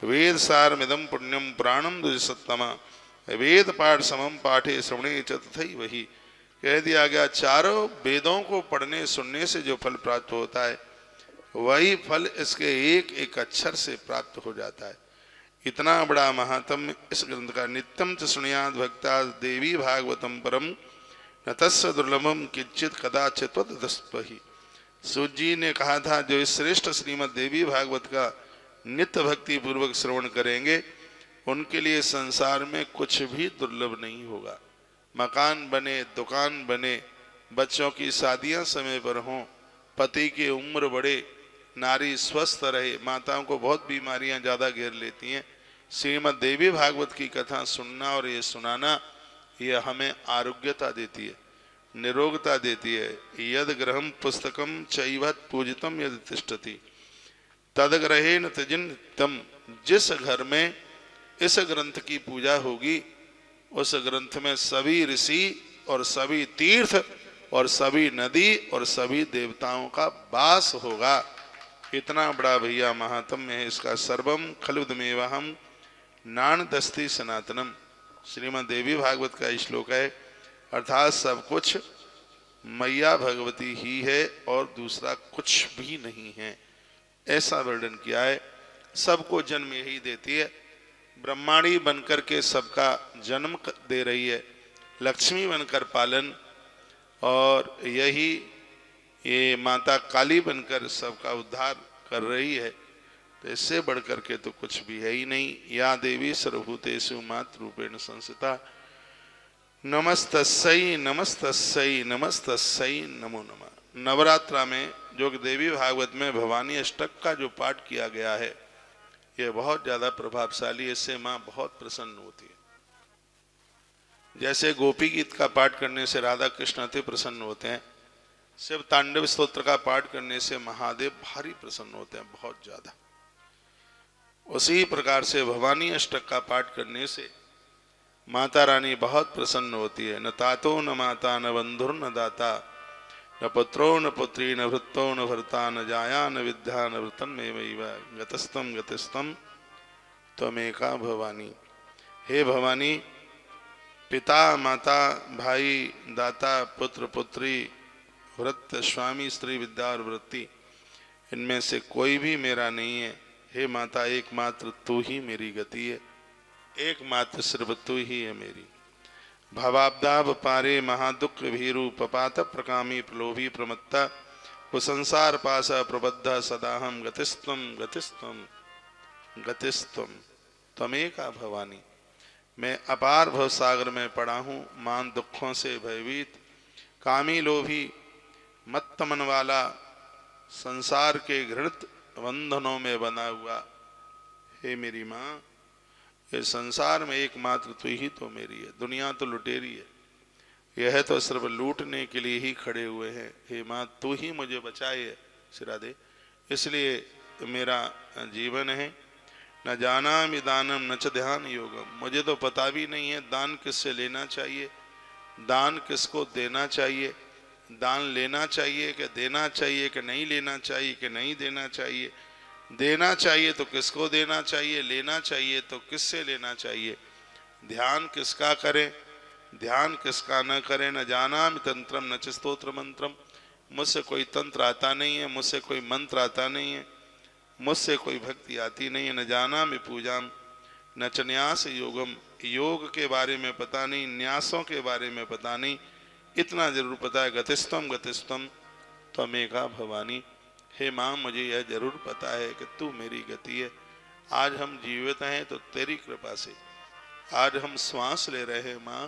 वेद सारमिदं पुण्यम प्राणम द्विजसत्तमा, वेद पाठ समम पाठे श्रवणे च तथैव वही। कह दिया गया चारों वेदों को पढ़ने सुनने से जो फल प्राप्त होता है वही फल इसके एक एक अक्षर से प्राप्त हो जाता है। इतना बड़ा महात्म्य इस ग्रंथ का। नित्यम च सुनियाद भक्ता देवी भागवतम परम, न तस्य दुर्लभम किंचित कदाचित त्वदस्तहि। सूत जी ने कहा था जो इस श्रेष्ठ श्रीमद् देवी भागवत का नित्य भक्ति पूर्वक श्रवण करेंगे उनके लिए संसार में कुछ भी दुर्लभ नहीं होगा। मकान बने, दुकान बने, बच्चों की शादियां समय पर हों, पति की उम्र बढ़े, नारी स्वस्थ रहे। माताओं को बहुत बीमारियां ज्यादा घेर लेती हैं। श्रीमद् देवी भागवत की कथा सुनना और ये सुनाना ये हमें आरोग्यता देती है, निरोगता देती है। यद ग्रहम पुस्तकम चैवत पूजितम यद तिष्ठति तद ग्रहेण त्यजिन्नित्यम। जिस घर में इस ग्रंथ की पूजा होगी उस ग्रंथ में सभी ऋषि और सभी तीर्थ और सभी नदी और सभी देवताओं का वास होगा। इतना बड़ा भैया महात्म्य है इसका। सर्वम खलुदमेवहम नानदस्ति सनातनम, श्रीमद् देवी भागवत का श्लोक है। अर्थात सब कुछ मैया भगवती ही है और दूसरा कुछ भी नहीं है, ऐसा वर्णन किया है। सबको जन्म यही देती है, ब्रह्माणी बनकर के सबका जन्म दे रही है, लक्ष्मी बनकर पालन, और यही ये माता काली बनकर सबका उद्धार कर रही है। तो इससे बढ़कर के तो कुछ भी है ही नहीं। या देवी सर्वभूतेषु मातृरूपेण संस्थिता, नमस्तस्यै नमस्तस्यै नमस्तस्यै नमो नमः। नवरात्रा में जो देवी भागवत में भवानी अष्टक का जो पाठ किया गया है ये बहुत ज्यादा प्रभावशाली। इससे माँ बहुत प्रसन्न होती है। जैसे गोपी गीत का पाठ करने से राधा कृष्ण अति प्रसन्न होते हैं, शिव तांडव स्तोत्र का पाठ करने से महादेव भारी प्रसन्न होते हैं, बहुत ज्यादा। उसी प्रकार से भवानी अष्टक का पाठ करने से माता रानी बहुत प्रसन्न होती है। न तातो न माता न बंधुर न दाता, न पुत्रो न पुत्री न भृत्तो न भर्ता, न जाया न विद्या न वृतन्मेवैव गतस्तम गतस्तम त्वमेका भवानी। हे भवानी, पिता माता भाई दाता पुत्र पुत्री व्रत स्वामी स्त्री विद्या और वृत्ति इनमें से कोई भी मेरा नहीं है। हे माता, एकमात्र तू ही मेरी गति है, एकमात्र सिर्फ तू ही है मेरी। भवाब्दाब पारे महादुख भीरु पपात प्रकामी प्रलोभी प्रमत्ता, कुसंसार पास प्रबद्ध सदाहम गतिस्तम गतिस्तम गतिस्तम त्वमेका भवानी। मैं अपार भवसागर में पड़ा हूँ, मान दुखों से भयभीत, कामी लोभी मत्त मन वाला, संसार के घृणित बंधनों में बना हुआ। हे मेरी माँ, ये संसार में एकमात्र तू ही तो मेरी है। दुनिया तो लुटेरी है, यह तो सिर्फ लूटने के लिए ही खड़े हुए हैं। हे माँ, तू ही मुझे बचाए सिरा दे, इसलिए मेरा जीवन है। न जानामि दानम न च ध्यान योगम, मुझे तो पता भी नहीं है दान किससे लेना चाहिए, दान किसको देना चाहिए, दान लेना चाहिए कि देना चाहिए कि नहीं लेना चाहिए कि नहीं देना चाहिए, देना चाहिए तो किसको देना चाहिए, लेना चाहिए तो किससे लेना चाहिए, ध्यान किसका करें, ध्यान किसका न करें। न जानामि तंत्रम न च स्तोत्र मंत्रम, मुझसे कोई तंत्र आता नहीं है, मुझसे कोई मंत्र आता नहीं है, मुझसे कोई भक्ति आती नहीं है। न जानामि पूजाम न च न्यास योगम, योग के बारे में पता नहीं, न्यासों के बारे में पता नहीं, इतना जरूर पता है गतिस्तम गतिस्तम त्वमेका भवानी। हे माँ, मुझे यह जरूर पता है कि तू मेरी गति है। आज हम जीवित हैं तो तेरी कृपा से, आज हम श्वास ले रहे हैं माँ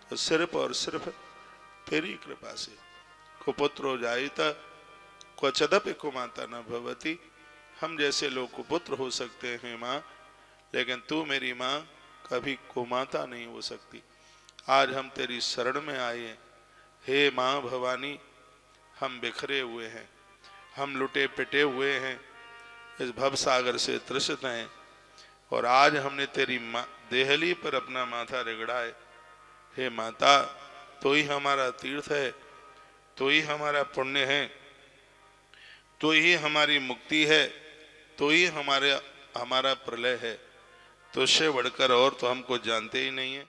तो सिर्फ और सिर्फ तेरी कृपा से। कुपुत्रो जायिता क्वचदपि कुमाता न भवति, हम जैसे लोग कुपुत्र हो सकते हैं माँ, लेकिन तू मेरी माँ कभी कुमाता नहीं हो सकती। आज हम तेरी शरण में आए हैं। हे माँ भवानी, हम बिखरे हुए हैं, हम लुटे पिटे हुए हैं, इस भवसागर से त्रसित हैं, और आज हमने तेरी देहली पर अपना माथा रगड़ा है। हे माता, तो ही हमारा तीर्थ है, तो ही हमारा पुण्य है, तो ही हमारी मुक्ति है, तो ही हमारे हमारा प्रलय है, तो उससे बढ़कर और तो हमको जानते ही नहीं है।